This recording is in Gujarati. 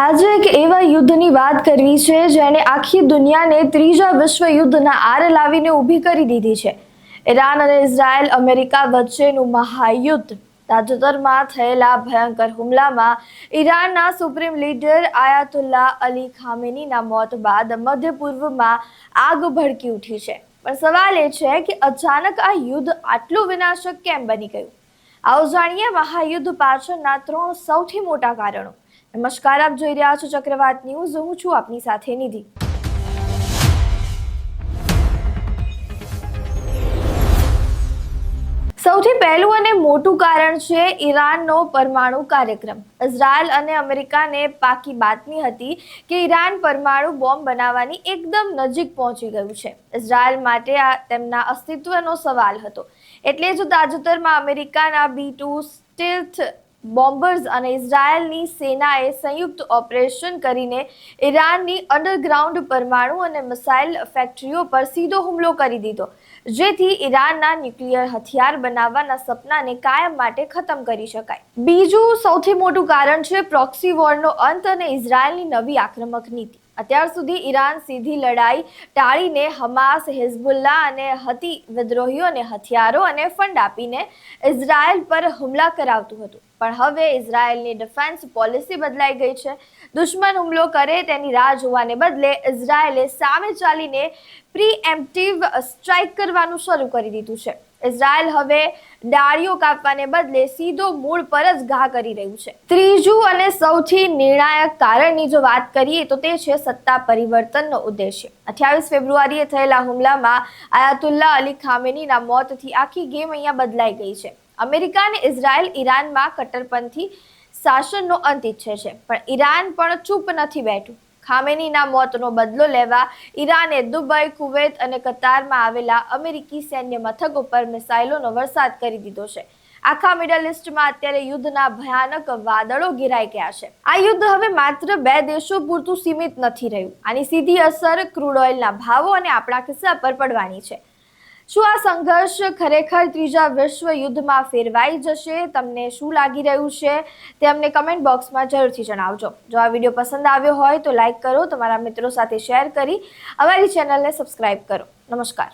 આજે એક એવા યુદ્ધની વાત કરવી છે જેને આખી દુનિયાને ત્રીજા વિશ્વ યુદ્ધના આરે લાવીને ઊભી કરી દીધી છે। ઈરાન અને ઇઝરાયલ અમેરિકા વચ્ચેનું મહાયુદ્ધ। તાજેતરમાં થયેલા ભયંકર હુમલામાં ઈરાનના સુપ્રીમ લીડર આયાતુલ્લા અલી ખામેનીના મોત બાદ મધ્ય પૂર્વમાં આગ ભડકી ઉઠી છે। પણ સવાલ એ છે કે અચાનક આ યુદ્ધ આટલું વિનાશક કેમ બની ગયું? આવો જાણીએ મહાયુદ્ધ પાછળના 3 સૌથી મોટા કારણો। નમસ્કાર, આપ જોઈ રહ્યા છો ચક્રવાત ન્યૂઝ। હું છું આપની સાથે નિધિ। સૌથી પહેલું અને મોટું કારણ છે ઈરાનનો પરમાણુ કાર્યક્રમ। ઇઝરાયલ અને અમેરિકાને પાકી બાતમી હતી કે ઈરાન પરમાણુ બોમ્બ બનાવવાની એકદમ નજીક પહોંચી ગયું છે। ઇઝરાયલ માટે આ તેમના અસ્તિત્વનો સવાલ હતો। એટલે જ તાજેતરમાં અમેરિકાના B-2 સ્ટીલ્થ બોમ્બર્સ અને ઇઝરાયલની સેનાએ સંયુક્ત ઓપરેશન કરીને ઈરાનની અંડરગ્રાઉન્ડ પરમાણુ અને મિસાઇલ ફેક્ટરીઓ પર સીધો હુમલો કરી દીધો, જેથી ઈરાનના ન્યુક્લિયર હથિયાર બનાવવાના સપનાને કાયમ માટે ખતમ કરી શકાય। બીજું સૌથી મોટું કારણ છે પ્રોક્સી વોરનો અંત અને ઇઝરાયલની નવી આક્રમક નીતિ। અત્યાર સુધી ઈરાન સીધી લડાઈ ટાળીને હમાસ, હિઝબુલ્લાહ અને હતી વિદ્રોહીઓને હથિયારો અને ફંડ આપીને ઇઝરાયલ પર હુમલા કરાવતું હતું। પણ હવે ઇઝરાયલની ડિફેન્સ પોલિસી બદલાઈ ગઈ છે। દુશ્મન હુમલો કરે તેની રાહ જોવાને બદલે ઇઝરાયલે સામે ચાલીને પ્રીએમ્પ્ટિવ સ્ટ્રાઇક કરવાનું શરૂ કરી દીધું છે। ઇઝરાયલ હવે ડાળીઓ કાપવાને બદલે સીધો મૂળ પર જ ઘા કરી રહ્યું છે। ત્રીજું અને સૌથી નિર્ણાયક કારણની જો વાત કરીએ તો તે છે સત્તા પરિવર્તનનો ઉદ્દેશ્ય। 28 ફેબ્રુઆરીએ થયેલા હુમલામાં આયાતુલ્લા અલી ખામેનીના મોતથી આખી ગેમ અહીંયા બદલાઈ ગઈ છે। અમેરિકા અને ઇઝરાયલ ઈરાનમાં કટ્ટરપંથી શાસનનો અંત ઈચ્છે છે, પણ ઈરાન પણ ચૂપ નથી બેઠું। ખામેનીના મોતનો બદલો લેવા ઈરાને દુબઈ, કુવૈત અને કતારમાં આવેલા અમેરિકી સૈન્ય મથકો પર મિસાઇલોનો વરસાદ કરી દીધો છે। આખા મિડલ ઈસ્ટમાં અત્યારે યુદ્ધના ભયાનક વાદળો ઘેરાઈ ગયા છે। આ યુદ્ધ હવે માત્ર 2 દેશો પૂરતું સીમિત નથી રહ્યું। આની સીધી અસર ક્રૂડ ઓઇલના ભાવો અને આપણા ખિસ્સા પર પડવાની છે। શું આ સંઘર્ષ ખરેખર ત્રીજા વિશ્વ યુદ્ધમાં ફેરવાઈ જશે? તમને શું લાગી રહ્યું છે તે અમને કમેન્ટ બોક્સમાં જરૂરથી જણાવજો। જો આ વિડીયો પસંદ આવ્યો હોય તો લાઈક કરો, તમારા મિત્રો સાથે શેર કરી અમારી ચેનલને સબસ્ક્રાઇબ કરો। નમસ્કાર।